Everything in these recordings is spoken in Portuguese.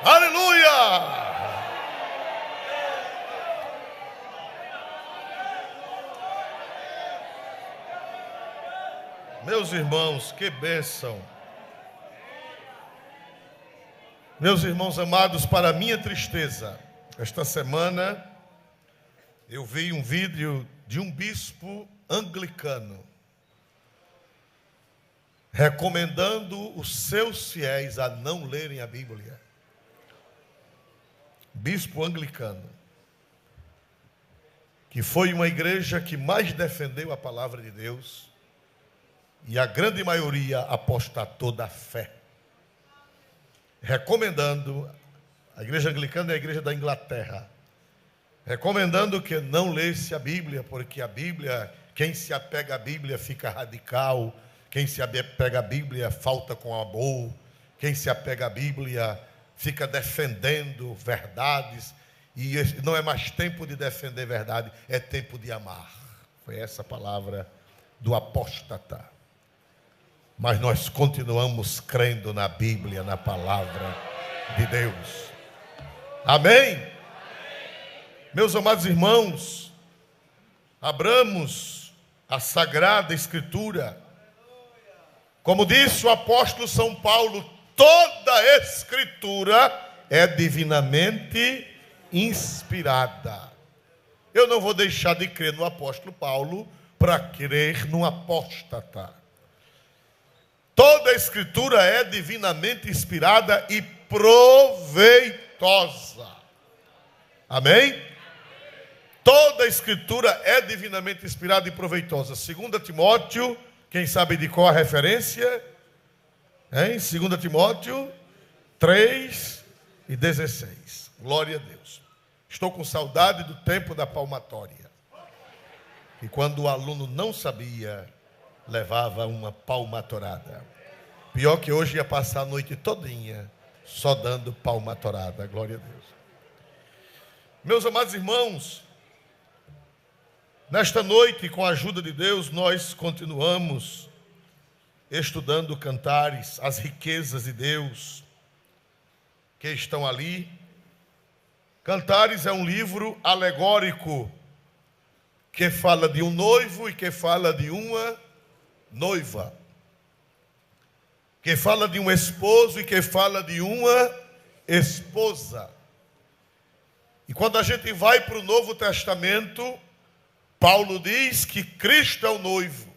Aleluia! Meus irmãos, que bênção. Meus irmãos amados, para minha tristeza, esta semana eu vi um vídeo de um bispo anglicano recomendando os seus fiéis a não lerem a Bíblia. Bispo anglicano, que foi uma igreja que mais defendeu a palavra de Deus, e a grande maioria apostatou da fé. Recomendando, a igreja anglicana é a igreja da Inglaterra, recomendando que não lesse a Bíblia, porque a Bíblia, quem se apega à Bíblia fica radical, quem se apega à Bíblia falta com amor, quem se apega à Bíblia fica defendendo verdades, e não é mais tempo de defender verdade, é tempo de amar. Foi essa a palavra do apóstata. Mas nós continuamos crendo na Bíblia, na palavra de Deus. Amém? Meus amados irmãos, abramos a Sagrada Escritura. Como disse o apóstolo São Paulo, toda Escritura é divinamente inspirada. Eu não vou deixar de crer no apóstolo Paulo para crer no apóstata. Toda a Escritura é divinamente inspirada e proveitosa. Amém? Toda a Escritura é divinamente inspirada e proveitosa. 2 Timóteo, quem sabe de qual a referência? 2 Timóteo 3:16. Glória a Deus. Estou com saudade do tempo da palmatória. E quando o aluno não sabia, levava uma palmatorada. Pior que hoje ia passar a noite todinha só dando palmatorada. Glória a Deus. Meus amados irmãos, nesta noite, com a ajuda de Deus, nós continuamos estudando Cantares, as riquezas de Deus que estão ali. Cantares é um livro alegórico que fala de um noivo e que fala de uma noiva, que fala de um esposo e que fala de uma esposa. E quando a gente vai para o Novo Testamento, Paulo diz que Cristo é o noivo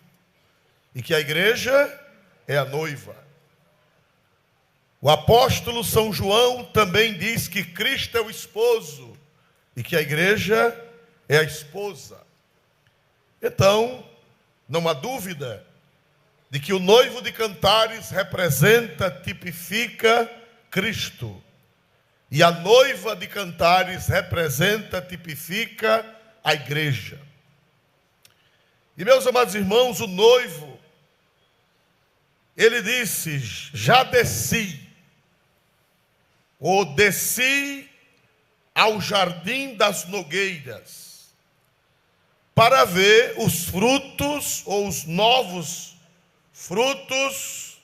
e que a igreja é a noiva. O apóstolo São João também diz que Cristo é o esposo e que a igreja é a esposa. Então, não há dúvida de que o noivo de Cantares representa, tipifica Cristo. E a noiva de Cantares representa, tipifica a igreja. E meus amados irmãos, o noivo, ele disse, já desci, ou desci ao jardim das nogueiras, para ver os frutos, ou os novos frutos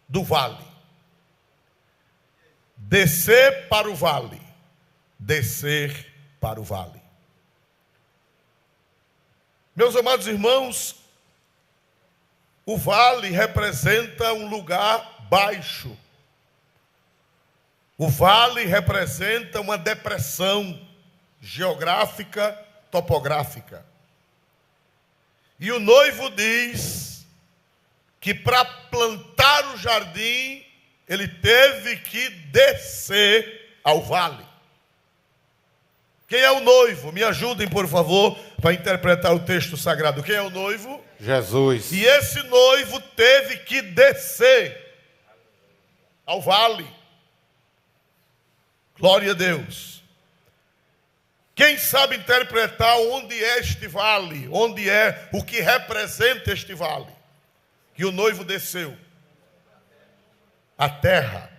do vale. Descer para o vale. Descer para o vale. Meus amados irmãos, o vale representa um lugar baixo. O vale representa uma depressão geográfica, topográfica. E o noivo diz que para plantar o jardim, ele teve que descer ao vale. Quem é o noivo? Me ajudem, por favor, para interpretar o texto sagrado. Quem é o noivo? Jesus. E esse noivo teve que descer ao vale. Glória a Deus. Quem sabe interpretar onde é este vale? Onde é o que representa este vale? Que o noivo desceu. A terra.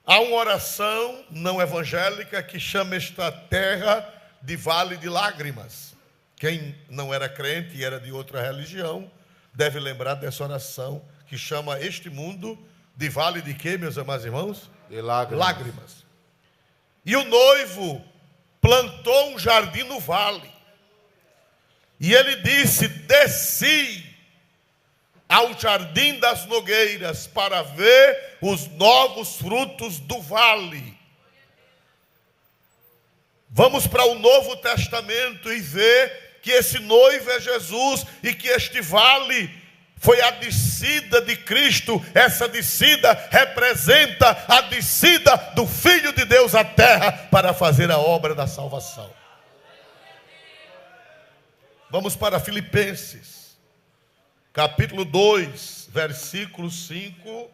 Há uma oração não evangélica que chama esta terra de vale de lágrimas. Quem não era crente e era de outra religião, deve lembrar dessa oração que chama este mundo de vale de quê, meus amados irmãos? de lágrimas. E o noivo plantou um jardim no vale. E ele disse: desci ao jardim das nogueiras para ver os novos frutos do vale. Vamos para o Novo Testamento e ver que esse noivo é Jesus e que este vale foi a descida de Cristo. Essa descida representa a descida do Filho de Deus à terra para fazer a obra da salvação. Vamos para Filipenses, capítulo 2, versículos 5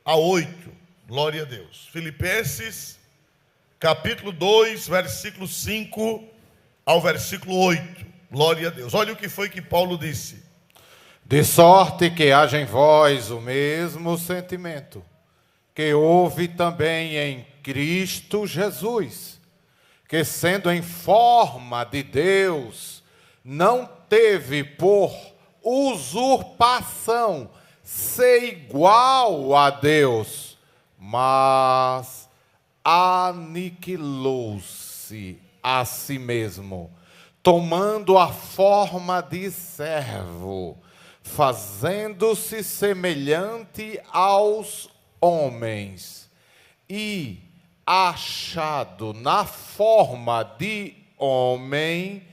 a 8. Glória a Deus. Filipenses, capítulo 2, versículo 5 ao versículo 8. Glória a Deus. Olha o que foi que Paulo disse. De sorte que haja em vós o mesmo sentimento que houve também em Cristo Jesus, que sendo em forma de Deus, não teve por usurpação ser igual a Deus, mas aniquilou-se a si mesmo, tomando a forma de servo, fazendo-se semelhante aos homens, e achado na forma de homem,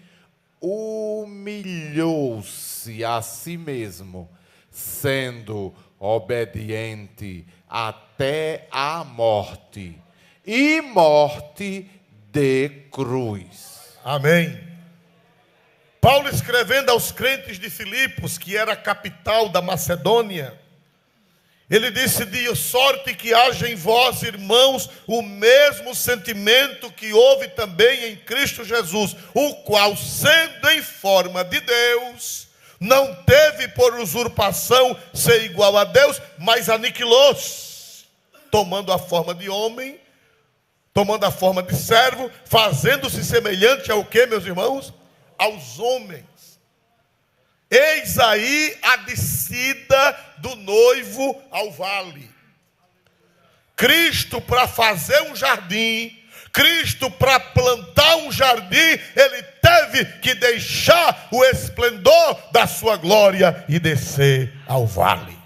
humilhou-se a si mesmo, sendo obediente até a morte, e morte de cruz. Amém. Paulo escrevendo aos crentes de Filipos, que era a capital da Macedônia, ele disse: de sorte que haja em vós, irmãos, o mesmo sentimento que houve também em Cristo Jesus, o qual, sendo em forma de Deus, não teve por usurpação ser igual a Deus, mas aniquilou-se, tomando a forma de homem, tomando a forma de servo, fazendo-se semelhante ao que, meus irmãos? Aos homens. Eis aí a descida do noivo ao vale. Cristo, para fazer um jardim, Cristo, para plantar um jardim, ele teve que deixar o esplendor da sua glória e descer ao vale.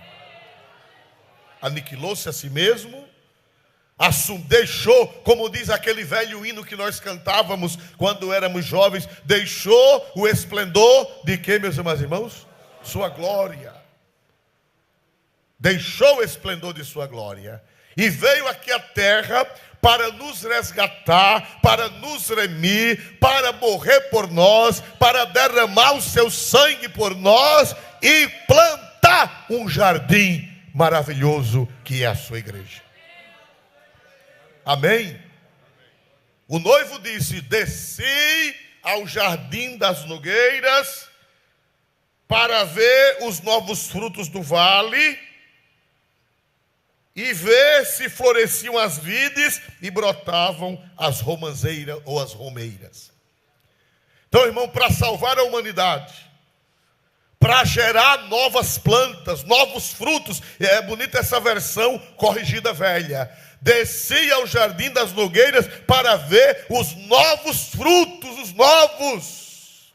Aniquilou-se a si mesmo, deixou, como diz aquele velho hino que nós cantávamos quando éramos jovens, deixou o esplendor de quê, meus irmãos? Sua glória. Deixou o esplendor de sua glória e veio aqui à terra para nos resgatar, para nos remir, para morrer por nós, para derramar o seu sangue por nós e plantar um jardim maravilhoso que é a sua igreja. Amém? O noivo disse: desci ao jardim das nogueiras para ver os novos frutos do vale e ver se floresciam as vides e brotavam as romãzeiras ou as romeiras. Então, irmão, para salvar a humanidade, para gerar novas plantas, novos frutos, é bonita essa versão corrigida velha. Desci ao jardim das nogueiras para ver os novos frutos, os novos.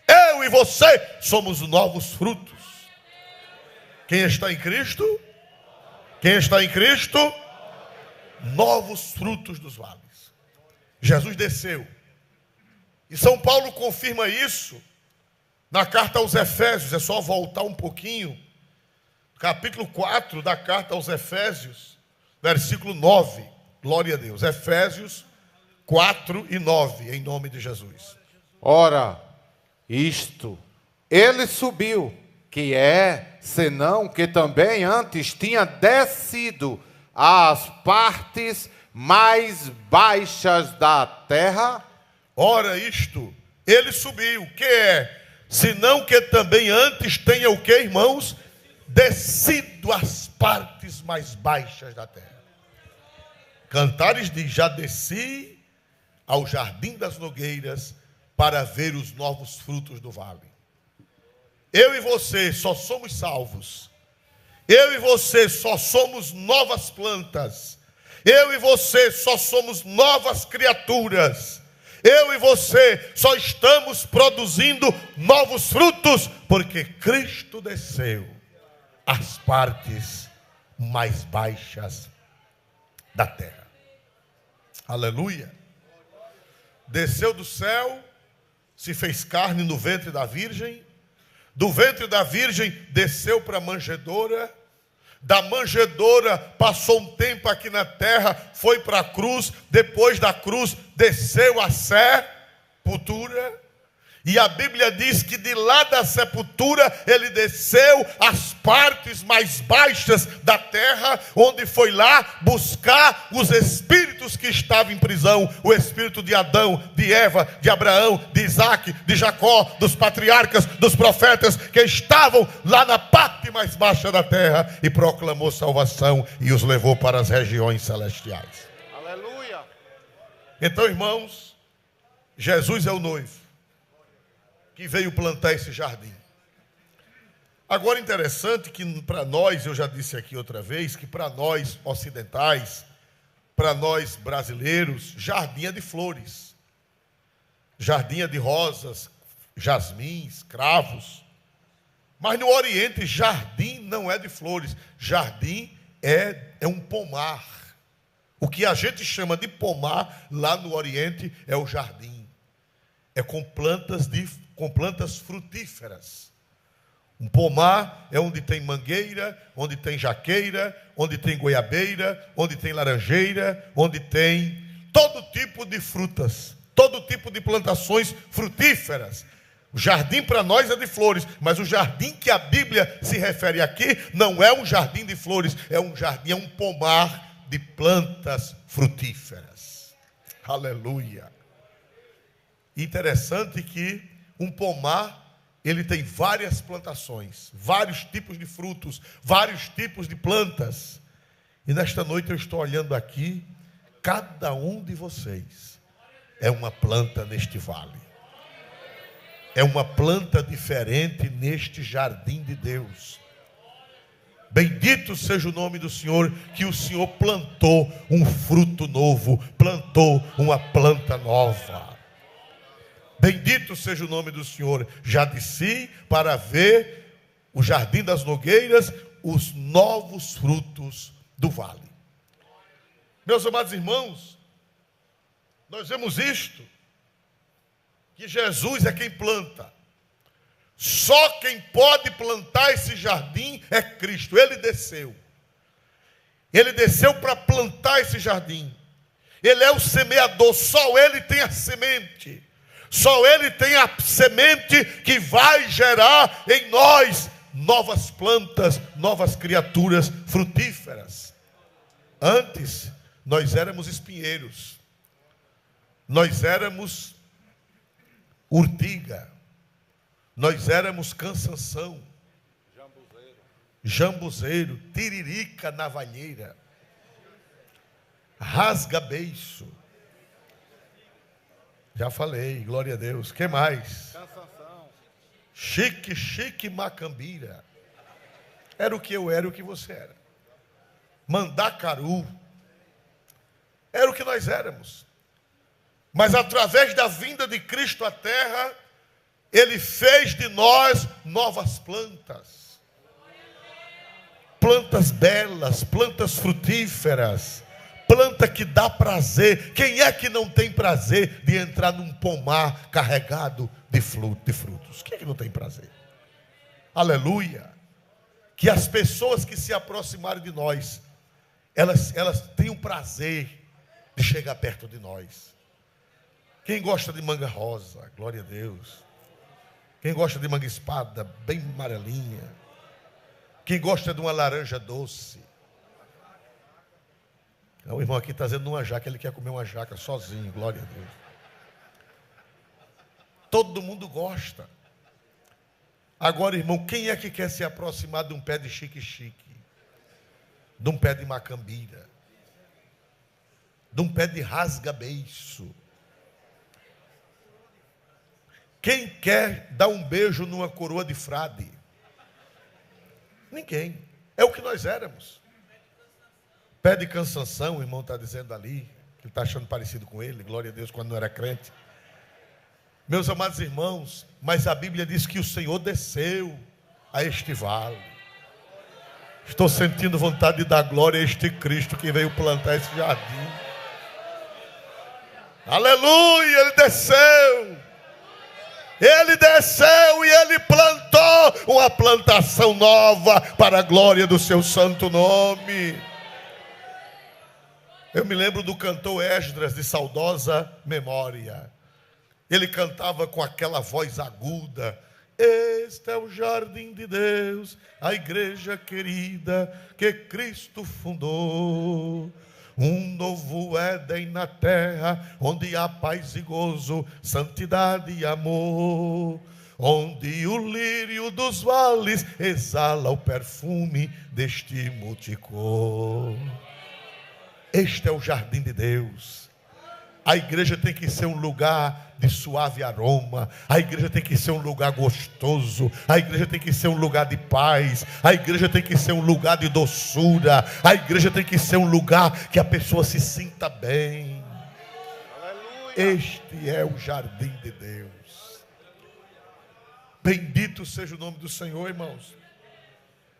Eu e você somos novos frutos. Quem está em Cristo? Quem está em Cristo? Novos frutos dos vales. Jesus desceu. E São Paulo confirma isso na carta aos Efésios. É só voltar um pouquinho. Capítulo 4 da carta aos Efésios. Versículo 9, glória a Deus. Efésios 4 e 9, em nome de Jesus. Ora, isto, ele subiu, que é, senão que também antes tinha descido às partes mais baixas da terra. Ora, isto, ele subiu, que é, senão que também antes tenha o que, irmãos? Descido às partes mais baixas da terra. Cantares diz: já desci ao jardim das nogueiras para ver os novos frutos do vale. Eu e você só somos salvos. Eu e você só somos novas plantas. Eu e você só somos novas criaturas. Eu e você só estamos produzindo novos frutos porque Cristo desceu às partes mais baixas da terra. Aleluia. Desceu do céu, se fez carne no ventre da virgem. Do ventre da virgem desceu para a manjedoura. Da manjedoura passou um tempo aqui na terra, foi para a cruz. Depois da cruz desceu à sepultura. E a Bíblia diz que de lá da sepultura ele desceu às partes mais baixas da terra, onde foi lá buscar os espíritos que estavam em prisão. O espírito de Adão, de Eva, de Abraão, de Isaac, de Jacó, dos patriarcas, dos profetas que estavam lá na parte mais baixa da terra, e proclamou salvação e os levou para as regiões celestiais. Aleluia. Então, irmãos, Jesus é o noivo que veio plantar esse jardim. Agora, interessante que para nós, eu já disse aqui outra vez, que para nós ocidentais, para nós brasileiros, jardim é de flores. Jardim é de rosas, jasmins, cravos. Mas no Oriente, jardim não é de flores. Jardim é um pomar. O que a gente chama de pomar, lá no Oriente, é o jardim. É com plantas frutíferas. Um pomar é onde tem mangueira, onde tem jaqueira, onde tem goiabeira, onde tem laranjeira, onde tem todo tipo de frutas, todo tipo de plantações frutíferas. O jardim para nós é de flores, mas o jardim que a Bíblia se refere aqui não é um jardim de flores, é um jardim, é um pomar de plantas frutíferas. Aleluia. Interessante que um pomar, ele tem várias plantações, vários tipos de frutos, vários tipos de plantas. E nesta noite eu estou olhando aqui, cada um de vocês é uma planta neste vale. É uma planta diferente neste jardim de Deus. Bendito seja o nome do Senhor, que o Senhor plantou um fruto novo, plantou uma planta nova. Bendito seja o nome do Senhor. Já desci para ver o jardim das nogueiras, os novos frutos do vale. Meus amados irmãos, nós vemos isto, que Jesus é quem planta. Só quem pode plantar esse jardim é Cristo. Ele desceu. Ele desceu para plantar esse jardim. Ele é o semeador, só Ele tem a semente. Só Ele tem a semente que vai gerar em nós novas plantas, novas criaturas frutíferas. Antes, nós éramos espinheiros. Nós éramos urtiga. Nós éramos cansanção. Jambuzeiro, tiririca navalheira. Rasga-beiço. Já falei, glória a Deus. Que mais? Cansação. Chique macambira. Era o que eu era e o que você era. Mandacaru. Era o que nós éramos. Mas através da vinda de Cristo à terra, Ele fez de nós novas plantas. Plantas belas, plantas frutíferas. Planta que dá prazer. Quem é que não tem prazer de entrar num pomar carregado de frutos? Quem é que não tem prazer? Aleluia. Que as pessoas que se aproximarem de nós, elas tenham prazer de chegar perto de nós. Quem gosta de manga rosa, glória a Deus. Quem gosta de manga espada, bem amarelinha. Quem gosta de uma laranja doce. O irmão aqui está dizendo uma jaca, ele quer comer uma jaca sozinho, glória a Deus. Todo mundo gosta. Agora, irmão, quem é que quer se aproximar de um pé de chique-chique? De um pé de macambira? De um pé de rasga-beiço? Quem quer dar um beijo numa coroa de frade? Ninguém. É o que nós éramos. Pé de cansanção, o irmão está dizendo ali, que ele está achando parecido com ele, glória a Deus, quando não era crente. Meus amados irmãos, mas a Bíblia diz que o Senhor desceu a este vale. Estou sentindo vontade de dar glória a este Cristo que veio plantar esse jardim. Aleluia, Ele desceu. Ele desceu e Ele plantou uma plantação nova para a glória do seu santo nome. Eu me lembro do cantor Esdras, de saudosa memória. Ele cantava com aquela voz aguda: este é o jardim de Deus, a igreja querida que Cristo fundou. Um novo Éden na terra, onde há paz e gozo, santidade e amor. Onde o lírio dos vales exala o perfume deste multicor. Este é o jardim de Deus. A igreja tem que ser um lugar de suave aroma. A igreja tem que ser um lugar gostoso. A igreja tem que ser um lugar de paz. A igreja tem que ser um lugar de doçura. A igreja tem que ser um lugar que a pessoa se sinta bem. Aleluia. Este é o jardim de Deus. Bendito seja o nome do Senhor, irmãos.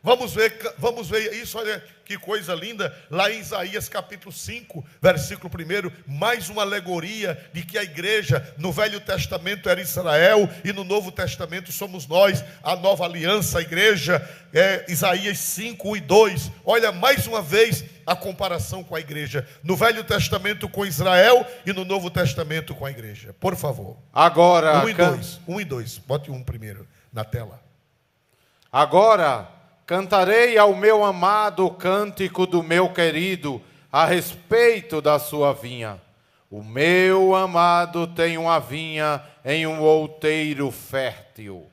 Vamos ver isso, olha que coisa linda, lá em Isaías capítulo 5, versículo 1, mais uma alegoria de que a igreja no Velho Testamento era Israel e no Novo Testamento somos nós, a nova aliança, a igreja, Isaías 5, 1 e 2, olha mais uma vez a comparação com a igreja, no Velho Testamento com Israel e no Novo Testamento com a igreja, por favor. Agora, 1 e 2, bote um primeiro na tela. Agora cantarei ao meu amado o cântico do meu querido a respeito da sua vinha. O meu amado tem uma vinha em um outeiro fértil,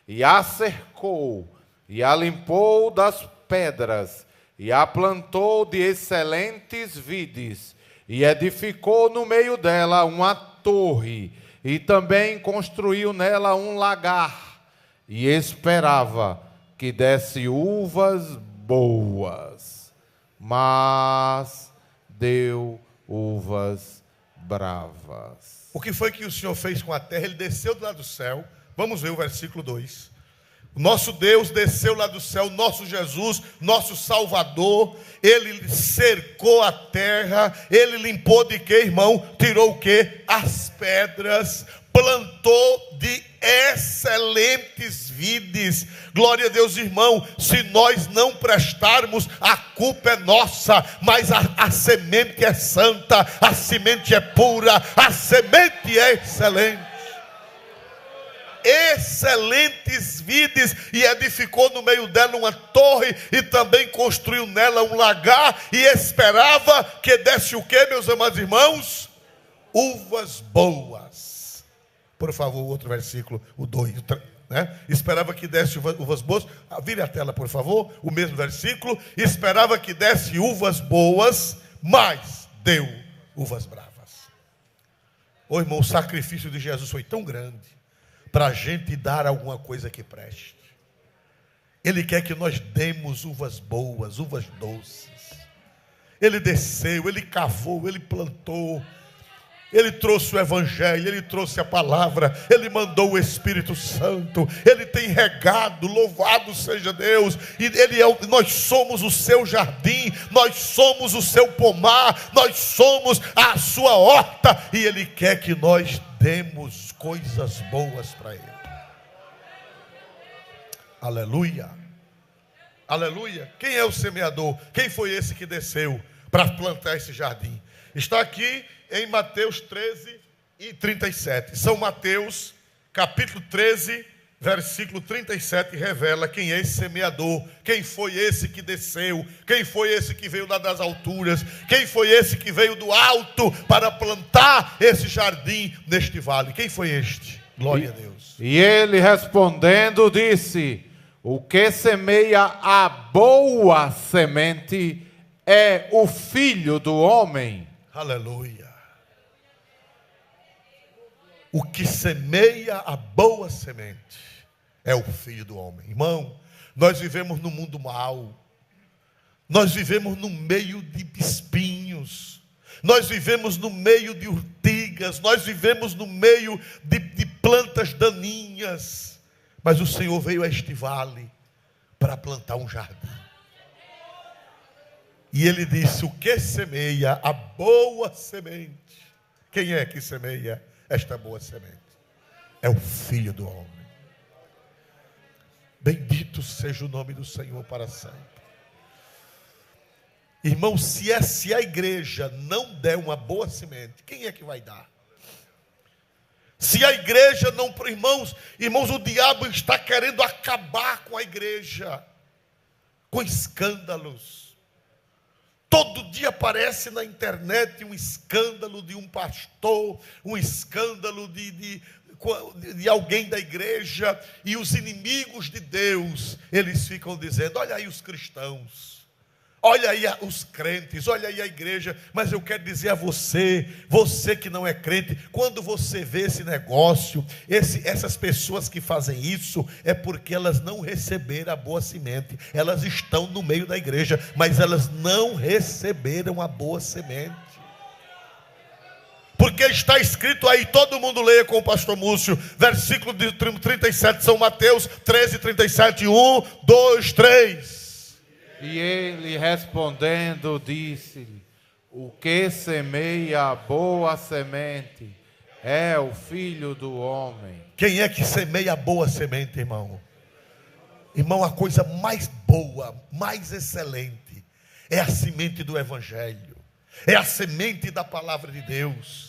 e a cercou, e a limpou das pedras, e a plantou de excelentes vides, e edificou no meio dela uma torre, e também construiu nela um lagar, e esperava que desse uvas boas, mas deu uvas bravas. O que foi que o Senhor fez com a terra? Ele desceu do lado do céu. Vamos ver o versículo 2. O nosso Deus desceu lá do céu, nosso Jesus, nosso Salvador. Ele cercou a terra. Ele limpou de quê, irmão? Tirou o quê? As pedras. Plantou de excelentes vides. Glória a Deus, irmão. Se nós não prestarmos, a culpa é nossa. Mas a semente é santa, a semente é pura, a semente é excelente. Excelentes vides, e edificou no meio dela uma torre, e também construiu nela um lagar, e esperava que desse o que, meus amados irmãos? Uvas boas. Por favor, o outro versículo, o 2, né? Esperava que desse uvas boas. Vire a tela, por favor, o mesmo versículo. Esperava que desse uvas boas, mas deu uvas bravas. Ô irmão, o sacrifício de Jesus foi tão grande para a gente dar alguma coisa que preste. Ele quer que nós demos uvas boas, uvas doces. Ele desceu, ele cavou, ele plantou. Ele trouxe o Evangelho, Ele trouxe a palavra, Ele mandou o Espírito Santo, Ele tem regado, louvado seja Deus, e nós somos o seu jardim, nós somos o seu pomar, nós somos a sua horta, e Ele quer que nós demos coisas boas para Ele. Aleluia, aleluia. Quem é o semeador? Quem foi esse que desceu para plantar esse jardim? Está aqui em Mateus 13 e 37. São Mateus, capítulo 13, versículo 37, revela quem é esse semeador, quem foi esse que desceu, quem foi esse que veio lá das alturas, quem foi esse que veio do alto para plantar esse jardim neste vale. Quem foi este? Glória a Deus. E ele respondendo disse: o que semeia a boa semente é o Filho do Homem. Aleluia. O que semeia a boa semente é o Filho do Homem. Irmão, nós vivemos num mundo mau. Nós vivemos no meio de espinhos, nós vivemos no meio de urtigas, nós vivemos no meio de plantas daninhas, mas o Senhor veio a este vale para plantar um jardim. E Ele disse: o que semeia a boa semente? Quem é que semeia esta boa semente? É o Filho do Homem. Bendito seja o nome do Senhor para sempre. Irmão, se a igreja não der uma boa semente, quem é que vai dar? Se a igreja não... Irmãos, o diabo está querendo acabar com a igreja, com escândalos. Todo dia aparece na internet um escândalo de um pastor, um escândalo de alguém da igreja, e os inimigos de Deus, eles ficam dizendo: olha aí os cristãos, olha aí os crentes, olha aí a igreja. Mas eu quero dizer a você que não é crente, quando você vê esse negócio, essas pessoas que fazem isso, é porque elas não receberam a boa semente. Elas estão no meio da igreja, mas elas não receberam a boa semente. Porque está escrito aí, todo mundo leia com o pastor Múcio, versículo de 37, São Mateus 13, 37, 1, 2, 3. E ele respondendo disse-lhe: o que semeia a boa semente é o Filho do Homem. Quem é que semeia a boa semente, irmão? Irmão, a coisa mais boa, mais excelente, é a semente do Evangelho, é a semente da palavra de Deus.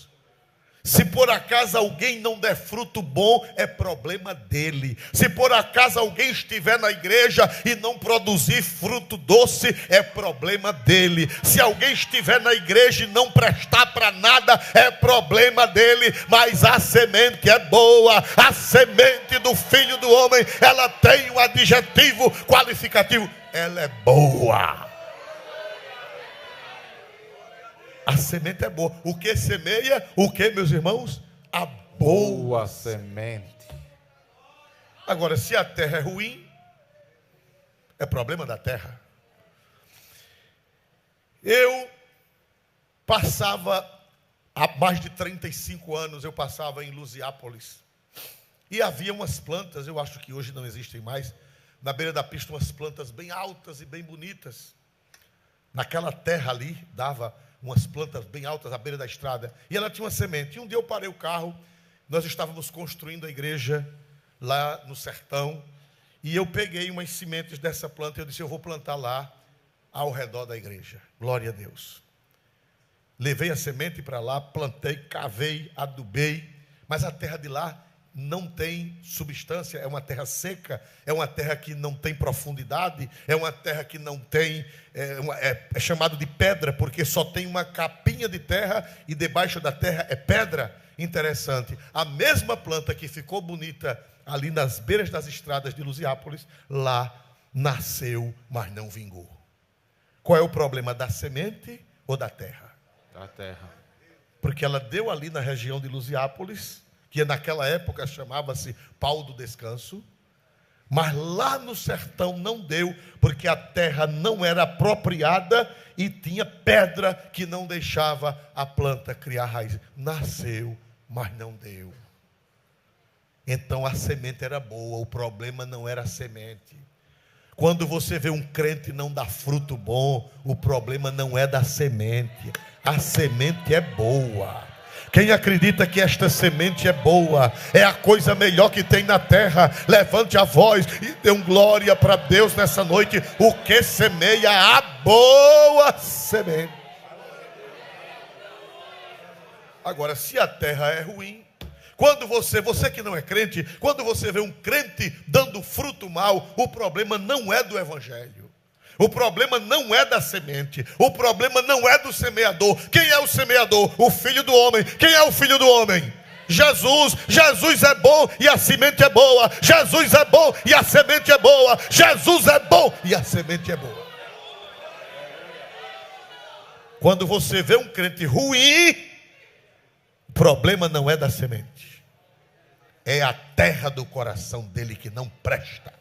Se por acaso alguém não der fruto bom, é problema dele. Se por acaso alguém estiver na igreja e não produzir fruto doce, é problema dele. Se alguém estiver na igreja e não prestar para nada, é problema dele. Mas a semente é boa, a semente do Filho do Homem, ela tem um adjetivo qualificativo: ela é boa. A semente é boa. O que semeia? O que, meus irmãos? A boa semente. Agora, se a terra é ruim, é problema da terra. Eu passava, há mais de 35 anos, eu passava em Lusiápolis. E havia umas plantas, eu acho que hoje não existem mais, na beira da pista, umas plantas bem altas e bem bonitas. Naquela terra ali, dava umas plantas bem altas à beira da estrada, e ela tinha uma semente. E um dia eu parei o carro, nós estávamos construindo a igreja lá no sertão, e eu peguei umas sementes dessa planta, e eu disse: eu vou plantar lá ao redor da igreja. Glória a Deus. Levei a semente para lá, plantei, cavei, adubei, mas a terra de lá não tem substância, é uma terra seca, é uma terra que não tem profundidade, é uma terra que não tem, é chamado de pedra, porque só tem uma capinha de terra e debaixo da terra é pedra. Interessante, a mesma planta que ficou bonita ali nas beiras das estradas de Lusiápolis, lá nasceu, mas não vingou. Qual é o problema, da semente ou da terra? Da terra. Porque ela deu ali na região de Lusiápolis, que naquela época chamava-se Pau do Descanso, mas lá no sertão não deu, porque a terra não era apropriada e tinha pedra que não deixava a planta criar raiz. Nasceu, mas não deu. Então a semente era boa, o problema não era a semente. Quando você vê um crente não dar fruto bom, o problema não é da semente, a semente é boa. Quem acredita que esta semente é boa, é a coisa melhor que tem na terra, levante a voz e dê glória para Deus nessa noite. O que semeia a boa semente. Agora, se a terra é ruim, quando você que não é crente, quando você vê um crente dando fruto mal, o problema não é do evangelho. O problema não é da semente, o problema não é do semeador. Quem é o semeador? O Filho do Homem. Quem é o Filho do Homem? Jesus. Jesus é bom e a semente é boa. Jesus é bom e a semente é boa. Jesus é bom e a semente é boa. Quando você vê um crente ruim, o problema não é da semente, é a terra do coração dele que não presta.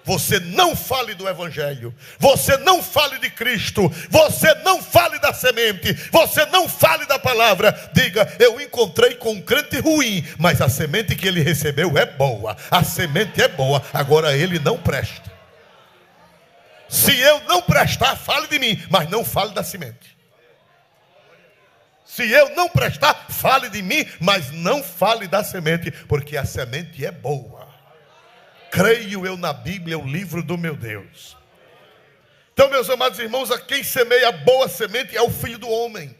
você não fale do Evangelho, você não fale de Cristo, você não fale da semente, você não fale da palavra. Diga: eu encontrei com um crente ruim, mas a semente que ele recebeu é boa, a semente é boa, agora ele não presta. Se eu não prestar, fale de mim, mas não fale da semente. Se eu não prestar, fale de mim, mas não fale da semente, porque a semente é boa. Creio eu na Bíblia, o livro do meu Deus. Então, meus amados irmãos, a quem semeia a boa semente é o Filho do Homem.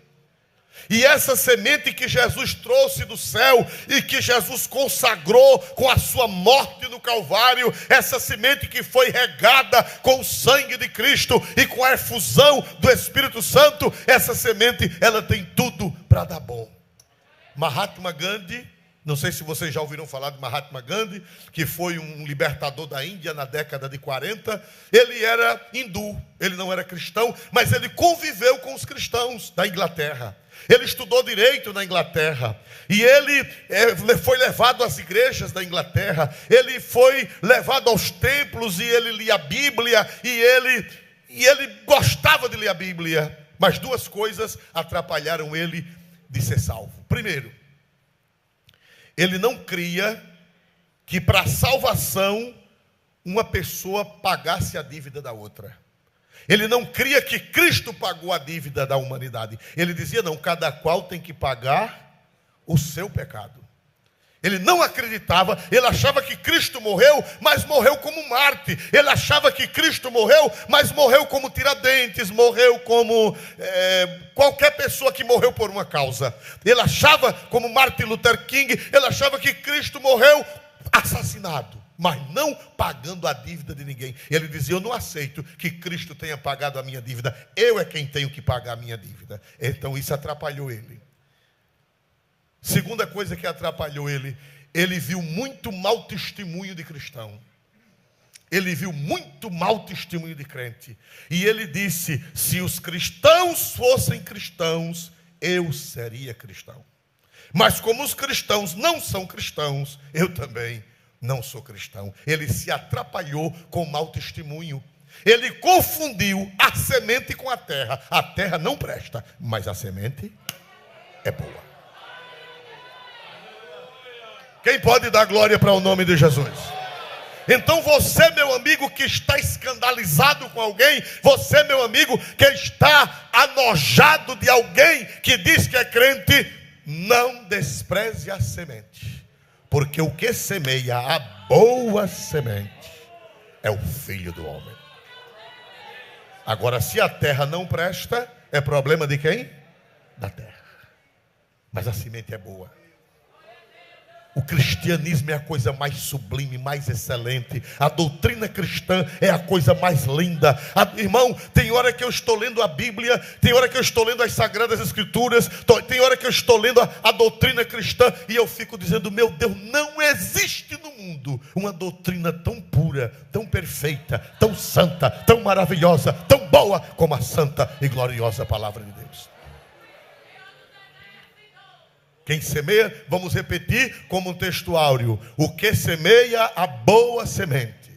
E essa semente que Jesus trouxe do céu e que Jesus consagrou com a sua morte no Calvário, essa semente que foi regada com o sangue de Cristo e com a efusão do Espírito Santo, essa semente, ela tem tudo para dar bom. Mahatma Gandhi, não sei se vocês já ouviram falar de Mahatma Gandhi, que foi um libertador da Índia na década de 40. Ele era hindu, ele não era cristão, mas ele conviveu com os cristãos da Inglaterra. Ele estudou direito na Inglaterra. E ele foi levado às igrejas da Inglaterra. Ele foi levado aos templos e ele lia a Bíblia. E ele gostava de ler a Bíblia. Mas duas coisas atrapalharam ele de ser salvo. Primeiro, ele não cria que para a salvação uma pessoa pagasse a dívida da outra. Ele não cria que Cristo pagou a dívida da humanidade. Ele dizia: não, cada qual tem que pagar o seu pecado. Ele não acreditava, ele achava que Cristo morreu, mas morreu como Marte. Ele achava que Cristo morreu, mas morreu como Tiradentes, morreu como qualquer pessoa que morreu por uma causa. Ele achava, como Martin Luther King, ele achava que Cristo morreu assassinado, mas não pagando a dívida de ninguém. Ele dizia: eu não aceito que Cristo tenha pagado a minha dívida, eu é quem tenho que pagar a minha dívida. Então isso atrapalhou ele. Segunda coisa que atrapalhou ele, ele viu muito mau testemunho de cristão. Ele viu muito mau testemunho de crente. E ele disse: se os cristãos fossem cristãos, eu seria cristão. Mas como os cristãos não são cristãos, eu também não sou cristão. Ele se atrapalhou com mau testemunho. Ele confundiu a semente com a terra. A terra não presta, mas a semente é boa. Quem pode dar glória para o nome de Jesus? Então você, meu amigo, que está escandalizado com alguém, você, meu amigo, que está anojado de alguém que diz que é crente, não despreze a semente, porque o que semeia a boa semente é o Filho do Homem. Agora, se a terra não presta, é problema de quem? Da terra. Mas a semente é boa. O cristianismo é a coisa mais sublime, mais excelente. A doutrina cristã é a coisa mais linda. Irmão, tem hora que eu estou lendo a Bíblia, tem hora que eu estou lendo as Sagradas Escrituras, tem hora que eu estou lendo a doutrina cristã, e eu fico dizendo: meu Deus, não existe no mundo uma doutrina tão pura, tão perfeita, tão santa, tão maravilhosa, tão boa como a santa e gloriosa palavra de Deus. Quem semeia, vamos repetir como um texto áureo: o que semeia a boa semente.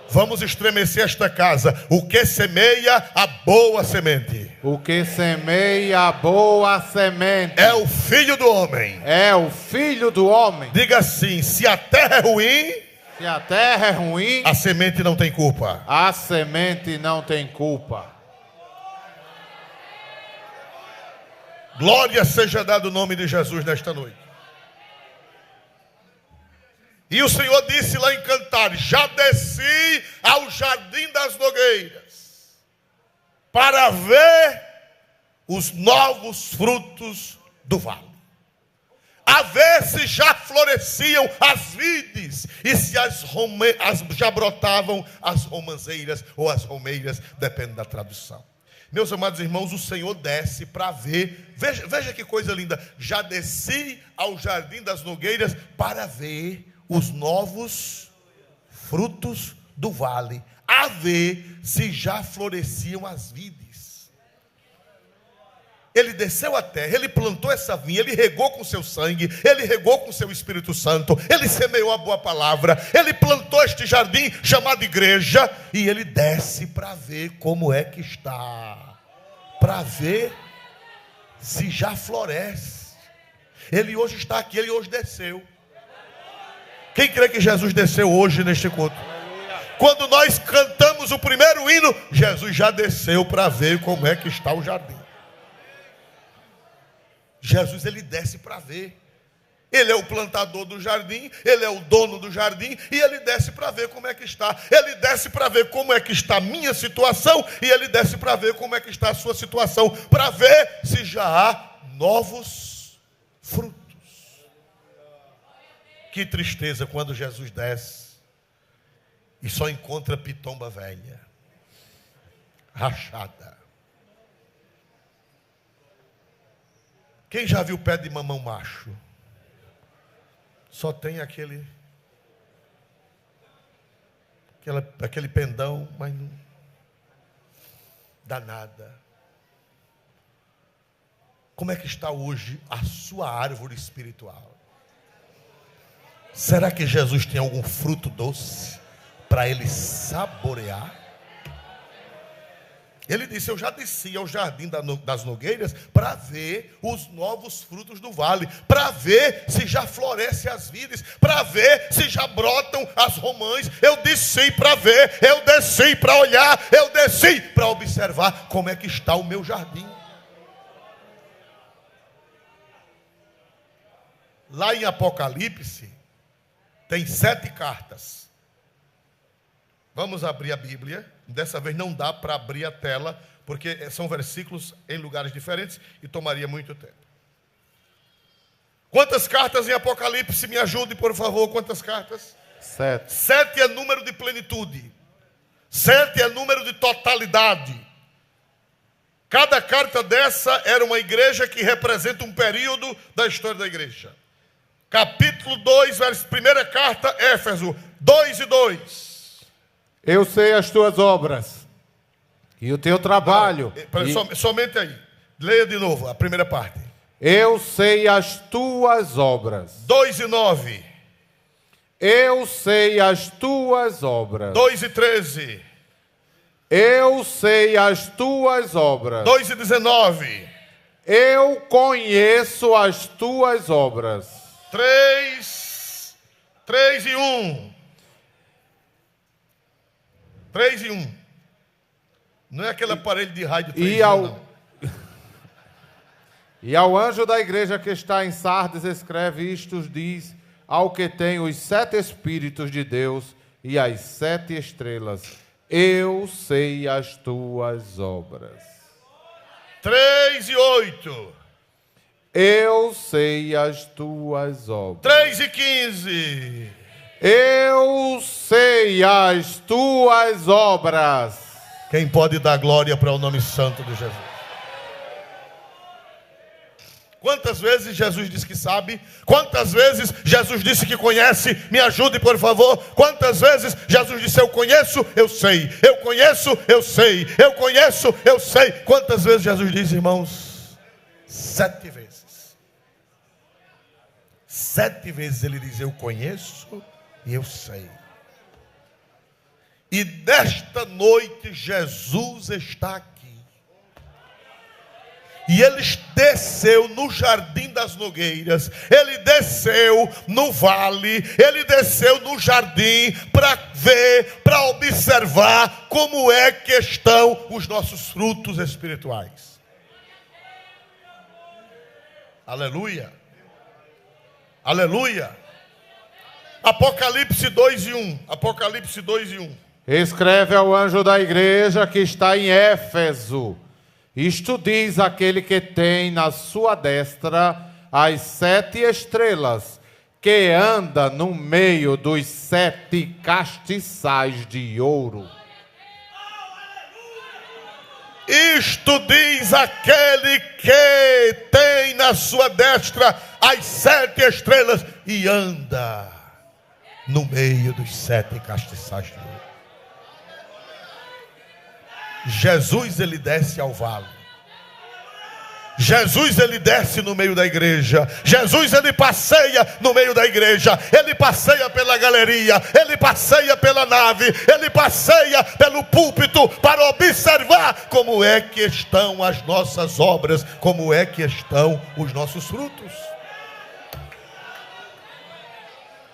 Vamos estremecer esta casa: o que semeia a boa semente. O que semeia a boa semente é o Filho do Homem. É o Filho do Homem. Diga assim: se a terra é ruim, se a terra é ruim, a semente não tem culpa. A semente não tem culpa. Glória seja dado o nome de Jesus nesta noite. E o Senhor disse lá em Cantares: já desci ao jardim das nogueiras para ver os novos frutos do vale, a ver se já floresciam as vides e se já brotavam as romãzeiras ou as romeiras, depende da tradução. Meus amados irmãos, o Senhor desce para ver. Veja que coisa linda. Já desci ao jardim das nogueiras para ver os novos frutos do vale, a ver se já floresciam as vides. Ele desceu à terra, ele plantou essa vinha, ele regou com seu sangue, ele regou com seu Espírito Santo, ele semeou a boa palavra, ele plantou este jardim chamado igreja, e ele desce para ver como é que está, para ver se já floresce. Ele hoje está aqui, ele hoje desceu. Quem crê que Jesus desceu hoje neste culto? Quando nós cantamos o primeiro hino, Jesus já desceu para ver como é que está o jardim. Jesus, ele desce para ver. Ele é o plantador do jardim, ele é o dono do jardim, e ele desce para ver como é que está. Ele desce para ver como é que está a minha situação, e ele desce para ver como é que está a sua situação, para ver se já há novos frutos. Que tristeza quando Jesus desce e só encontra pitomba velha, rachada. Quem já viu pé de mamão macho? Só tem aquele pendão, mas não dá nada. Como é que está hoje a sua árvore espiritual? Será que Jesus tem algum fruto doce para ele saborear? Ele disse: eu já desci ao jardim das nogueiras para ver os novos frutos do vale, para ver se já florescem as vides, para ver se já brotam as romãs. Eu desci para ver, eu desci para olhar, eu desci para observar como é que está o meu jardim. Lá em Apocalipse tem 7 cartas. Vamos abrir a Bíblia. Dessa vez não dá para abrir a tela, porque são versículos em lugares diferentes e tomaria muito tempo. Quantas cartas em Apocalipse? Me ajude, por favor. Quantas cartas? 7. 7 é número de plenitude. 7 é número de totalidade. Cada carta dessa era uma igreja que representa um período da história da igreja. Capítulo 2, primeira carta, Éfeso 2:2. Eu sei as tuas obras e o teu trabalho. Somente aí. Leia de novo a primeira parte. Eu sei as tuas obras. 2:9. Eu sei as tuas obras. 2:13. Eu sei as tuas obras. 2:19. Eu conheço as tuas obras. 3:1. 3:1. Não é aquele aparelho de rádio 3:1, não. E ao anjo da igreja que está em Sardes escreve isto, diz ao que tem os 7 Espíritos de Deus e as 7 estrelas: eu sei as tuas obras. 3:8. Eu sei as tuas obras. 3:15. Eu sei as tuas obras. Quem pode dar glória para o nome santo de Jesus? Quantas vezes Jesus disse que sabe? Quantas vezes Jesus disse que conhece? Me ajude, por favor. Quantas vezes Jesus disse: eu conheço, eu sei. Eu conheço, eu sei. Eu conheço, eu sei. Quantas vezes Jesus disse, irmãos? 7 vezes. 7 vezes ele diz: eu conheço e eu sei. E nesta noite Jesus está aqui. E ele desceu no jardim das nogueiras, ele desceu no vale, ele desceu no jardim para ver, para observar como é que estão os nossos frutos espirituais. Aleluia. Aleluia. Apocalipse 2:1. Apocalipse 2:1. Escreve ao anjo da igreja que está em Éfeso: isto diz aquele que tem na sua destra as 7 estrelas, que anda no meio dos 7 castiçais de ouro. Isto diz aquele que tem na sua destra as 7 estrelas e anda no meio dos 7 castiçais de ouro. Jesus, ele desce ao vale. Jesus, ele desce no meio da igreja. Jesus, ele passeia no meio da igreja. Ele passeia pela galeria. Ele passeia pela nave. Ele passeia pelo púlpito para observar como é que estão as nossas obras, como é que estão os nossos frutos.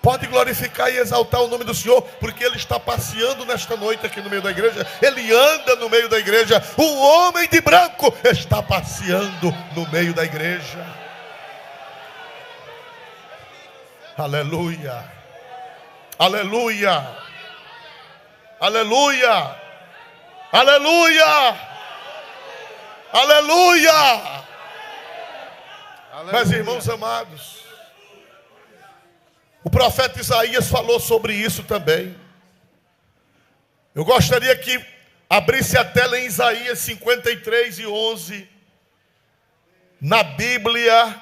Pode glorificar e exaltar o nome do Senhor, porque Ele está passeando nesta noite aqui no meio da igreja. Ele anda no meio da igreja. O homem de branco está passeando no meio da igreja. Aleluia. Aleluia. Aleluia. Aleluia. Aleluia. Meus irmãos amados, o profeta Isaías falou sobre isso também. Eu gostaria que abrisse a tela em Isaías 53:11, na Bíblia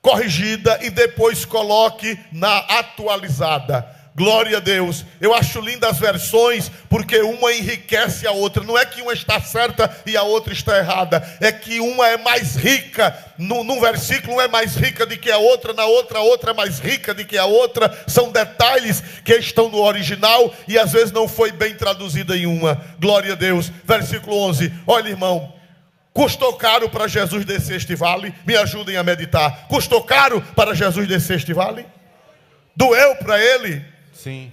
corrigida, e depois coloque na atualizada. Glória a Deus. Eu acho lindas as versões, porque uma enriquece a outra. Não é que uma está certa e a outra está errada. É que uma é mais rica. Num versículo uma é mais rica do que a outra. Na outra, a outra é mais rica do que a outra. São detalhes que estão no original e às vezes não foi bem traduzida em uma. Glória a Deus. Versículo 11. Olha, irmão. Custou caro para Jesus descer este vale? Me ajudem a meditar. Custou caro para Jesus descer este vale? Doeu para ele? Sim.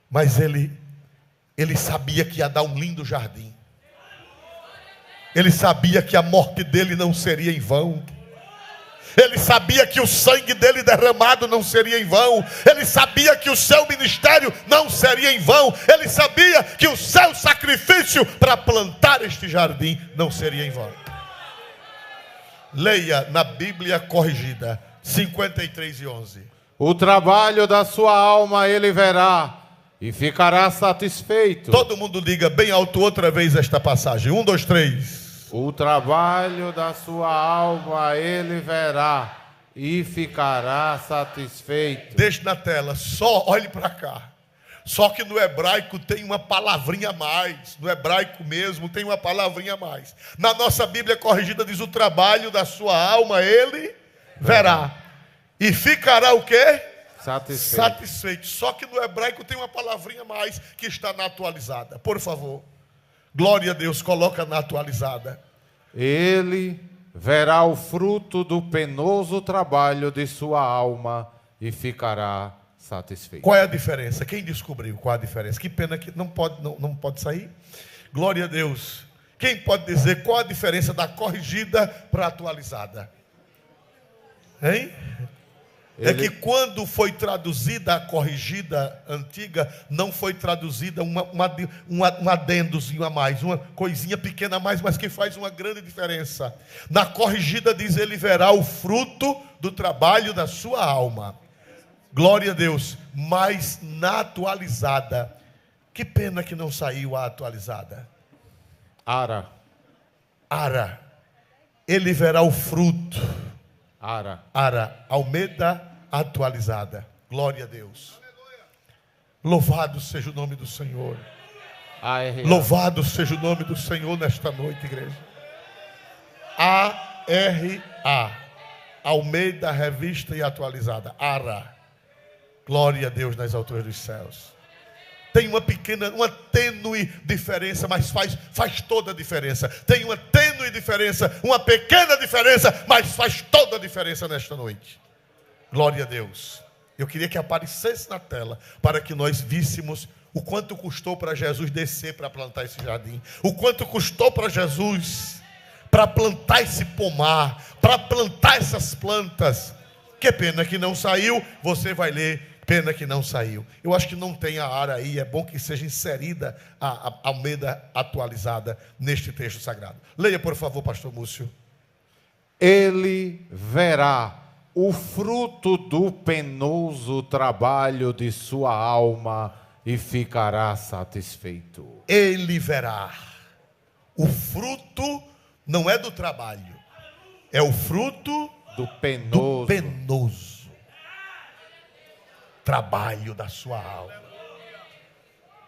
Mas ele sabia que ia dar um lindo jardim. Ele sabia que a morte dele não seria em vão. Ele sabia que o sangue dele derramado não seria em vão. Ele sabia que o seu ministério não seria em vão. Ele sabia que o seu sacrifício para plantar este jardim não seria em vão. Leia na Bíblia corrigida 53:11. O trabalho da sua alma ele verá e ficará satisfeito. Todo mundo diga bem alto outra vez esta passagem. 1, 2, 3. O trabalho da sua alma ele verá e ficará satisfeito. Deixe na tela, só olhe para cá. Só que no hebraico tem uma palavrinha a mais. No hebraico mesmo tem uma palavrinha a mais. Na nossa Bíblia corrigida diz: o trabalho da sua alma ele verá. E ficará o quê? Satisfeito. Satisfeito. Só que no hebraico tem uma palavrinha a mais que está na atualizada. Por favor. Glória a Deus, coloca na atualizada. Ele verá o fruto do penoso trabalho de sua alma e ficará satisfeito. Qual é a diferença? Quem descobriu qual é a diferença? Que pena que não pode sair. Glória a Deus. Quem pode dizer qual a diferença da corrigida para a atualizada? Hein? É que quando foi traduzida a corrigida antiga, não foi traduzida um adendozinho a mais, uma coisinha pequena a mais, mas que faz uma grande diferença. Na corrigida diz: ele verá o fruto do trabalho da sua alma. Glória a Deus. Mas na atualizada, que pena que não saiu a atualizada. Ara. Ele verá o fruto. Ara. Almeida atualizada. Glória a Deus. Louvado seja o nome do Senhor. Louvado seja o nome do Senhor nesta noite, igreja. ARA. Almeida, revista e atualizada. Ara. Glória a Deus nas alturas dos céus. Tem uma tênue diferença, mas faz toda a diferença. Tem uma tênue diferença, uma pequena diferença, mas faz toda a diferença nesta noite. Glória a Deus. Eu queria que aparecesse na tela, para que nós víssemos o quanto custou para Jesus descer para plantar esse jardim. O quanto custou para Jesus para plantar esse pomar, para plantar essas plantas. Que pena que não saiu, você vai ler. Pena que não saiu. Eu acho que não tem a ara aí. É bom que seja inserida a Almeida atualizada neste texto sagrado. Leia, por favor, pastor Múcio. Ele verá o fruto do penoso trabalho de sua alma e ficará satisfeito. Ele verá. O fruto não é do trabalho, é o fruto do penoso trabalho da sua alma.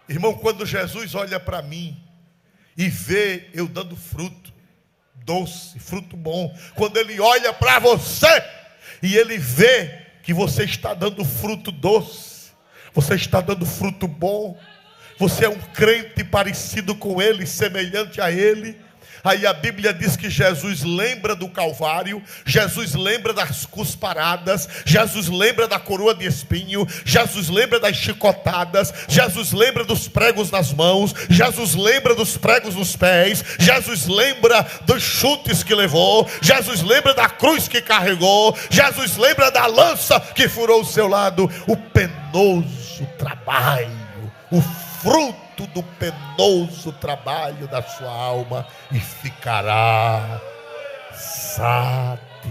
Irmão, quando Jesus olha para mim e vê eu dando fruto, doce, fruto bom. Quando Ele olha para você e Ele vê que você está dando fruto doce, você está dando fruto bom, você é um crente parecido com Ele, semelhante a Ele. Aí a Bíblia diz que Jesus lembra do Calvário, Jesus lembra das cusparadas, Jesus lembra da coroa de espinho, Jesus lembra das chicotadas, Jesus lembra dos pregos nas mãos, Jesus lembra dos pregos nos pés, Jesus lembra dos chutes que levou, Jesus lembra da cruz que carregou, Jesus lembra da lança que furou o seu lado. O penoso trabalho, o fruto do penoso trabalho da sua alma, e ficará satisfeito.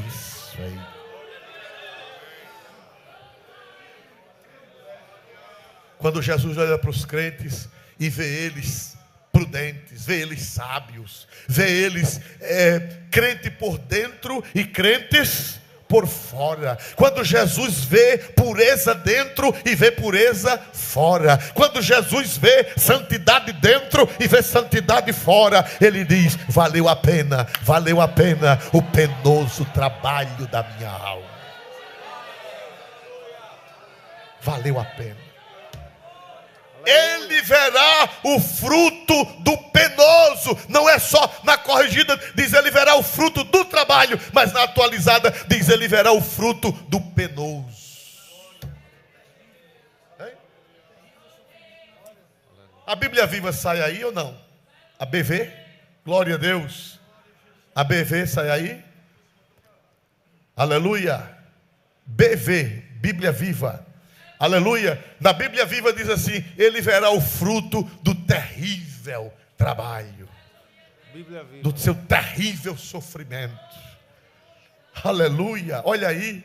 Quando Jesus olha para os crentes e vê eles prudentes, vê eles sábios, vê eles crente por dentro e crentes por fora. Quando Jesus vê pureza dentro e vê pureza fora. Quando Jesus vê santidade dentro e vê santidade fora, Ele diz: valeu a pena o penoso trabalho da minha alma. Valeu a pena. Ele verá o fruto do penoso. Não é só na corrigida diz ele verá o fruto do trabalho, mas na atualizada diz ele verá o fruto do penoso. Hein? A Bíblia Viva sai aí ou não? A BV? Glória a Deus. A BV sai aí? Aleluia. BV, Bíblia Viva. Aleluia. Na Bíblia Viva diz assim: ele verá o fruto do terrível trabalho, do seu terrível sofrimento. Aleluia. Olha aí.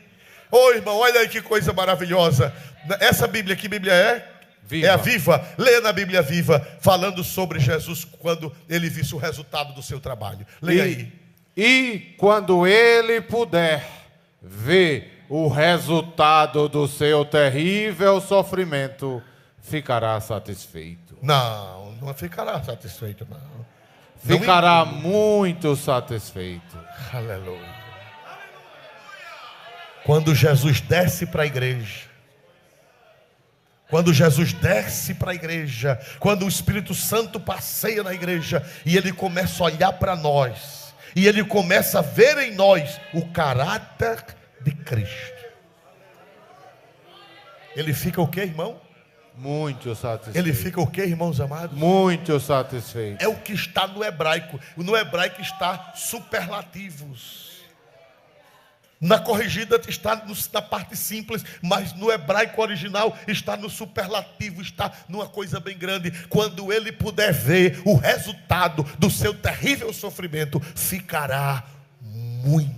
Ô irmão, olha aí que coisa maravilhosa. Essa Bíblia, que Bíblia é? Viva. É a Viva. Leia na Bíblia Viva, falando sobre Jesus quando ele visse o resultado do seu trabalho. Leia aí. E quando ele puder ver o resultado do seu terrível sofrimento, ficará satisfeito. Não ficará satisfeito, não. Ficará muito satisfeito. Aleluia. Quando Jesus desce para a igreja, quando Jesus desce para a igreja, quando o Espírito Santo passeia na igreja e ele começa a olhar para nós, e ele começa a ver em nós o caráter de Cristo, ele fica o que, irmão? Muito satisfeito. Ele fica o que, irmãos amados? Muito satisfeito. É o que está no hebraico. No hebraico está superlativos. Na corrigida está na parte simples, mas no hebraico original está no superlativo, está numa coisa bem grande. Quando ele puder ver o resultado do seu terrível sofrimento, ficará muito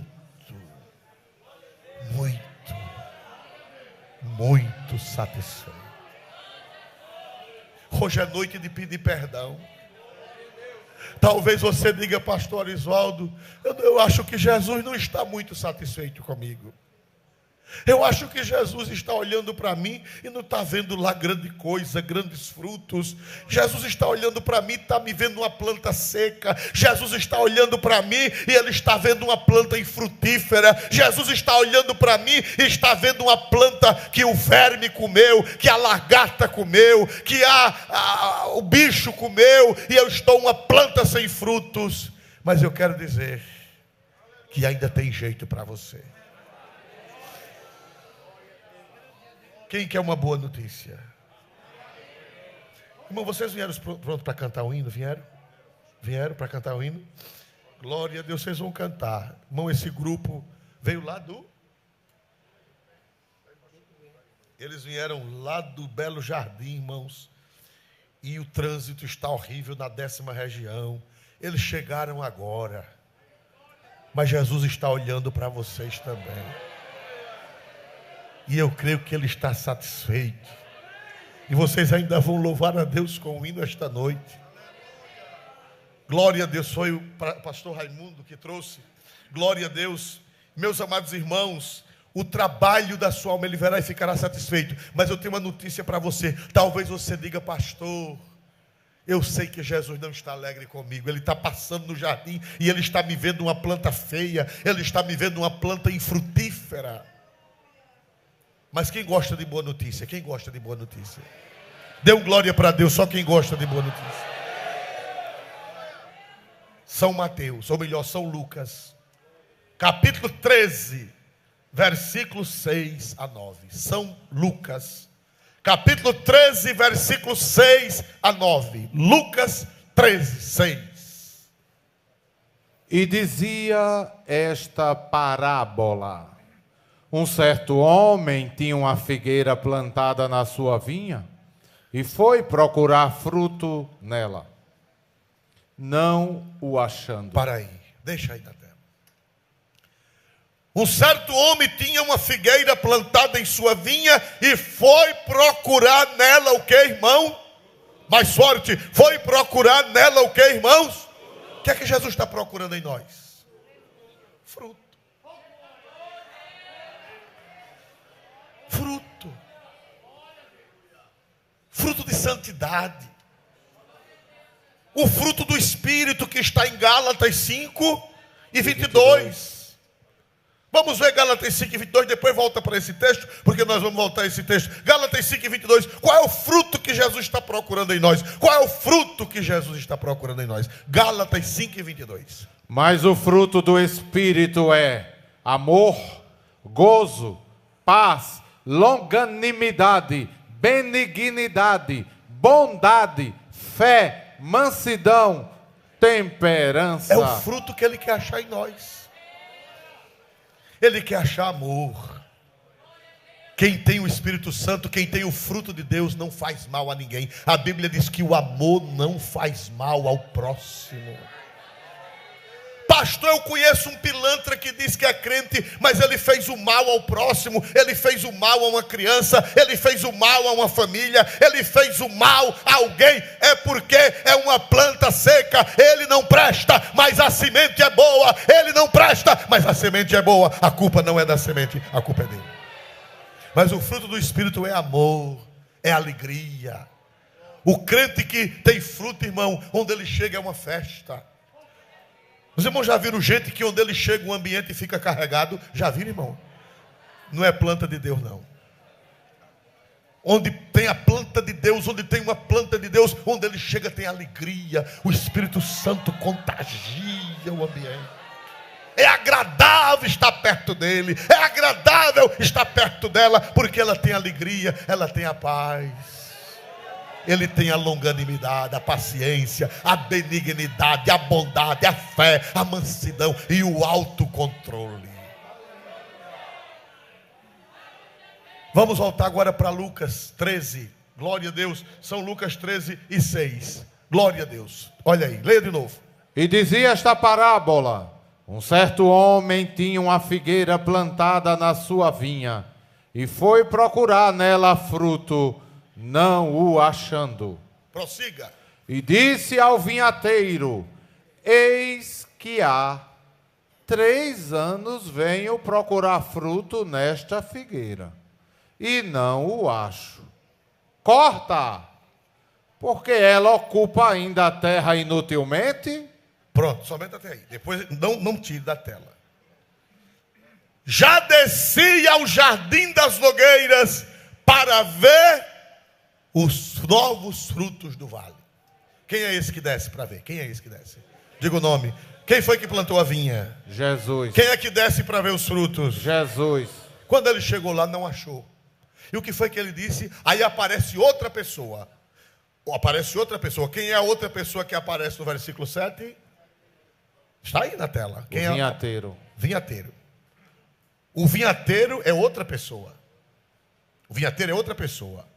satisfeito. Hoje é noite de pedir perdão. Talvez você diga: pastor Arisvaldo, eu acho que Jesus não está muito satisfeito comigo. Eu acho que Jesus está olhando para mim e não está vendo lá grande coisa, grandes frutos. Jesus está olhando para mim e está me vendo uma planta seca. Jesus está olhando para mim e ele está vendo uma planta infrutífera. Jesus está olhando para mim e está vendo uma planta que o verme comeu, que a lagarta comeu, que o bicho comeu, e eu estou uma planta sem frutos. Mas eu quero dizer que ainda tem jeito para você. Quem quer uma boa notícia? Irmão, vocês vieram pronto para cantar o hino? Vieram? Vieram para cantar o hino? Glória a Deus, vocês vão cantar. Irmão, esse grupo veio lá do... Eles vieram lá do Belo Jardim, irmãos. E o trânsito está horrível na 10ª região. Eles chegaram agora. Mas Jesus está olhando para vocês também. E eu creio que Ele está satisfeito. E vocês ainda vão louvar a Deus com o hino esta noite. Glória a Deus. Foi o pastor Raimundo que trouxe. Glória a Deus. Meus amados irmãos, o trabalho da sua alma Ele verá e ficará satisfeito. Mas eu tenho uma notícia para você. Talvez você diga: pastor, Eu sei que Jesus não está alegre comigo. Ele está passando no jardim e ele está me vendo uma planta feia. Ele está me vendo uma planta infrutífera. Mas quem gosta de boa notícia? Quem gosta de boa notícia? Dê um glória para Deus, só quem gosta de boa notícia. São Mateus, ou melhor, São Lucas, capítulo 13, versículos 6 a 9. São Lucas, capítulo 13, versículos 6 a 9. Lucas 13, 6. E dizia esta parábola: um certo homem tinha uma figueira plantada na sua vinha e foi procurar fruto nela, não o achando. Para aí, deixa aí na tela. Um certo homem tinha uma figueira plantada em sua vinha e foi procurar nela o que, irmão? Mais forte, foi procurar nela o que, irmãos? O que é que Jesus está procurando em nós? Fruto. Fruto. Fruto de santidade. O fruto do Espírito que está em Gálatas 5 e 22. Vamos ver Gálatas 5 e 22, depois volta para esse texto, porque nós vamos voltar a esse texto. Gálatas 5 e 22, qual é o fruto que Jesus está procurando em nós? Qual é o fruto que Jesus está procurando em nós? Gálatas 5 e 22. Mas o fruto do Espírito é amor, gozo, paz, longanimidade, benignidade, bondade, fé, mansidão, temperança. É o fruto que Ele quer achar em nós. Ele quer achar amor. Quem tem o Espírito Santo, quem tem o fruto de Deus, não faz mal a ninguém. A Bíblia diz que o amor não faz mal ao próximo. Pastor, eu conheço um pilantra que diz que é crente, mas ele fez o mal ao próximo, ele fez o mal a uma criança, ele fez o mal a uma família, ele fez o mal a alguém. É porque é uma planta seca, ele não presta, mas a semente é boa. Ele não presta, mas a semente é boa. A culpa não é da semente, a culpa é dele. Mas o fruto do Espírito é amor, é alegria. O crente que tem fruto, irmão, onde ele chega é uma festa. Os irmãos já viram gente que onde ele chega o ambiente fica carregado? Já viram, irmão? Não é planta de Deus, não. Onde tem a planta de Deus, onde tem uma planta de Deus, onde ele chega tem alegria. O Espírito Santo contagia o ambiente. É agradável estar perto dele. É agradável estar perto dela, porque ela tem alegria, ela tem a paz. Ele tem a longanimidade, a paciência, a benignidade, a bondade, a fé, a mansidão e o autocontrole. Vamos voltar agora para Lucas 13. Glória a Deus. São Lucas 13 e 6. Glória a Deus. Olha aí, leia de novo. E dizia esta parábola: um certo homem tinha uma figueira plantada na sua vinha e foi procurar nela fruto, não o achando. Prossiga. E disse ao vinhateiro: eis que há 3 anos venho procurar fruto nesta figueira, e não o acho. Corta, porque ela ocupa ainda a terra inutilmente. Pronto, somente até aí. Depois não tire da tela. Já desci ao jardim das nogueiras para ver os novos frutos do vale. Quem é esse que desce para ver? Quem é esse que desce? Diga o nome. Quem foi que plantou a vinha? Jesus. Quem é que desce para ver os frutos? Jesus. Quando ele chegou lá, não achou. E o que foi que ele disse? Aí aparece outra pessoa. Aparece outra pessoa. Quem é a outra pessoa que aparece no versículo 7? Está aí na tela. Quem o vinhateiro. Vinhateiro. O vinhateiro é outra pessoa. O vinhateiro é outra pessoa.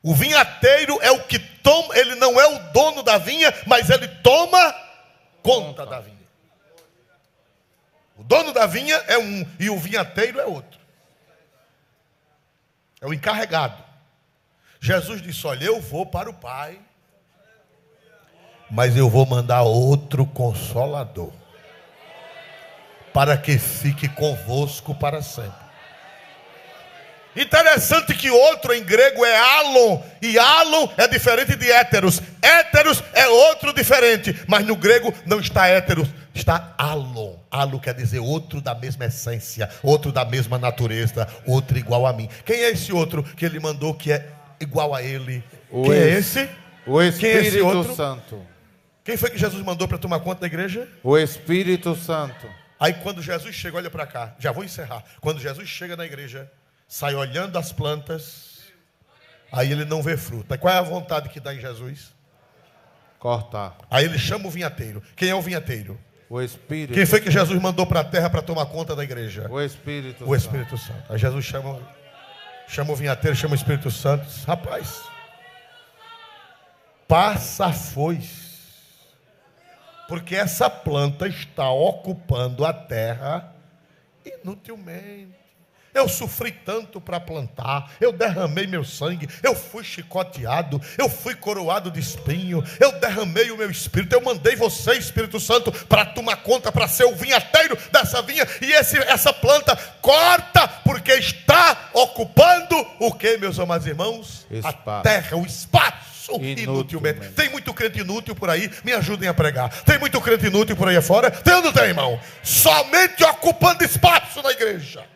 O vinhateiro é o que toma, ele não é o dono da vinha, mas ele toma conta da vinha. O dono da vinha é um e o vinhateiro é outro. É o encarregado. Jesus disse: olha, eu vou para o Pai, mas eu vou mandar outro Consolador, para que fique convosco para sempre. Interessante que outro em grego é alon, e alon é diferente de héteros. Héteros é outro diferente, mas no grego não está héteros, está alon. Alon quer dizer outro da mesma essência, outro da mesma natureza, outro igual a mim. Quem é esse outro que ele mandou que é igual a ele? Quem é esse? O Espírito Quem é esse outro? Santo. Quem foi que Jesus mandou para tomar conta da igreja? O Espírito Santo. Aí quando Jesus chega, olha para cá, já vou encerrar. Quando Jesus chega na igreja, sai olhando as plantas, aí ele não vê fruta. Qual é a vontade que dá em Jesus? Cortar. Aí ele chama o vinhateiro. Quem é o vinhateiro? O Espírito. Quem foi que Jesus mandou para a terra para tomar conta da igreja? O Espírito. O Espírito Santo. Aí Jesus chama o vinhateiro, chama o Espírito Santo. Rapaz, passa a foice, porque essa planta está ocupando a terra inutilmente. Eu sofri tanto para plantar, eu derramei meu sangue, eu fui chicoteado, eu fui coroado de espinho, eu derramei o meu espírito, eu mandei você, Espírito Santo, para tomar conta, para ser o vinhateiro dessa vinha, e essa planta corta, porque está ocupando o que, meus amados irmãos? Espaço. A terra, o espaço. Inutilmente. Tem muito crente inútil por aí, me ajudem a pregar. Tem muito crente inútil por aí afora, tem ou não tem, irmão? Somente ocupando espaço na igreja.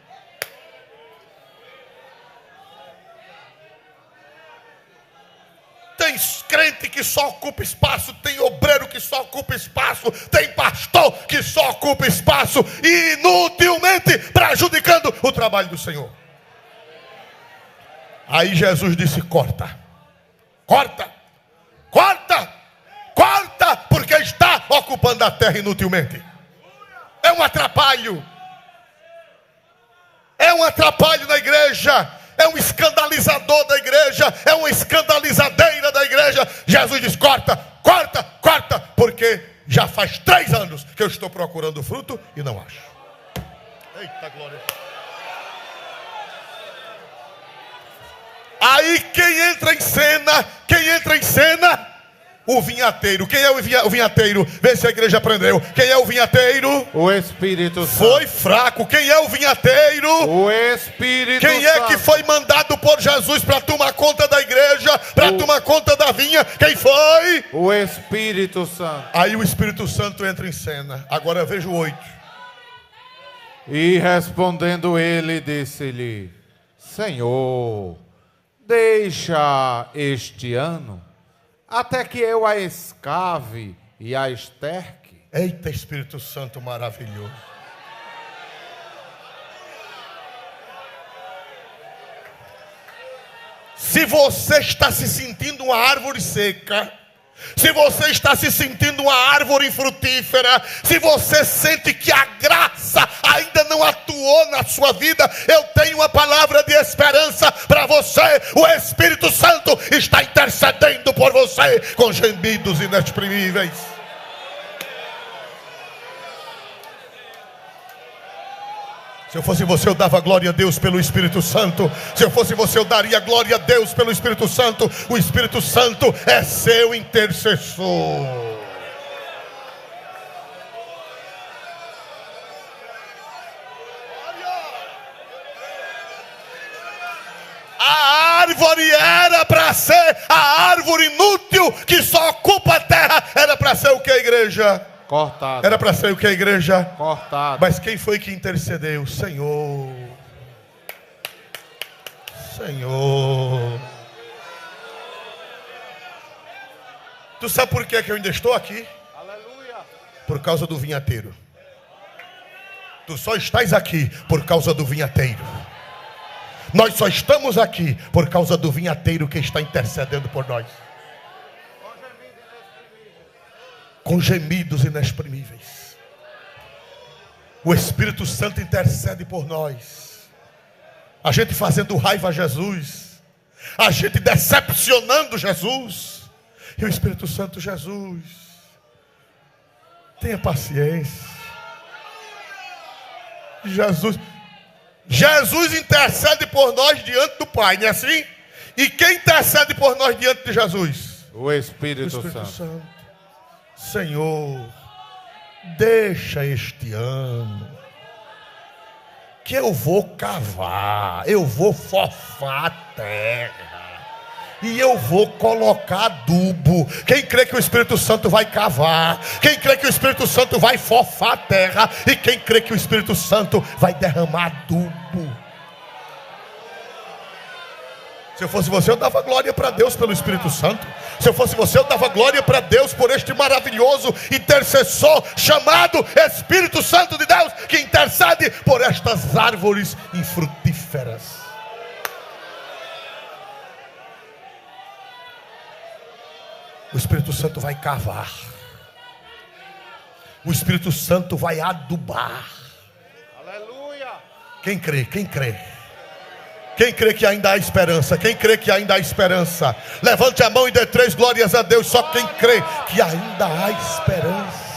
Tem crente que só ocupa espaço, tem obreiro que só ocupa espaço, tem pastor que só ocupa espaço, inutilmente prejudicando o trabalho do Senhor. Aí Jesus disse: corta, corta, corta, corta, porque está ocupando a terra inutilmente. É um atrapalho. É um atrapalho na igreja. É um escandalizador da igreja, é uma escandalizadeira da igreja. Jesus diz: corta, corta, corta, porque já faz 3 anos que eu estou procurando fruto e não acho. Eita glória. Aí quem entra em cena? O vinhateiro. Quem é o vinhateiro? Vê se a igreja aprendeu. Quem é o vinhateiro? O Espírito Santo. Foi fraco. Quem é o vinhateiro? O Espírito Quem Santo. é que foi mandado por Jesus para tomar conta da igreja, para tomar conta da vinha? Quem foi? O Espírito Santo. Aí o Espírito Santo entra em cena. Agora veja o 8. E respondendo ele, disse-lhe: Senhor, deixa este ano, até que eu a escave e a esterque. Eita, Espírito Santo maravilhoso. Se você está se sentindo uma árvore seca, se você está se sentindo uma árvore frutífera, se você sente que a graça ainda não atuou na sua vida, eu tenho uma palavra de esperança para você. O Espírito Santo está intercedendo por você com gemidos inexprimíveis. Se eu fosse você, eu dava glória a Deus pelo Espírito Santo. Se eu fosse você, eu daria glória a Deus pelo Espírito Santo. O Espírito Santo é seu intercessor. A árvore era para ser a árvore inútil que só ocupa a terra. Era para ser o que, a igreja? Cortado. Era para ser o que, a igreja? Cortado. Mas quem foi que intercedeu? Senhor. Senhor. Tu sabe por que eu ainda estou aqui? Aleluia. Por causa do vinhateiro. Tu só estás aqui por causa do vinhateiro. Nós só estamos aqui por causa do vinhateiro que está intercedendo por nós. Com gemidos inexprimíveis. O Espírito Santo intercede por nós. A gente fazendo raiva a Jesus, a gente decepcionando Jesus, e o Espírito Santo: Jesus, tenha paciência. Jesus intercede por nós diante do Pai, não é assim? E quem intercede por nós diante de Jesus? O Espírito Santo. Santo. Senhor, deixa este ano, que eu vou cavar, eu vou fofar a terra. E eu vou colocar adubo. Quem crê que o Espírito Santo vai cavar? Quem crê que o Espírito Santo vai fofar a terra? E quem crê que o Espírito Santo vai derramar adubo? Se eu fosse você, eu dava glória para Deus pelo Espírito Santo. Se eu fosse você, eu dava glória para Deus por este maravilhoso intercessor chamado Espírito Santo de Deus, que intercede por estas árvores infrutíferas. O Espírito Santo vai cavar. O Espírito Santo vai adubar. Aleluia. Quem crê? Quem crê? Quem crê que ainda há esperança? Quem crê que ainda há esperança? Levante a mão e dê 3 glórias a Deus. Só quem crê que ainda há esperança.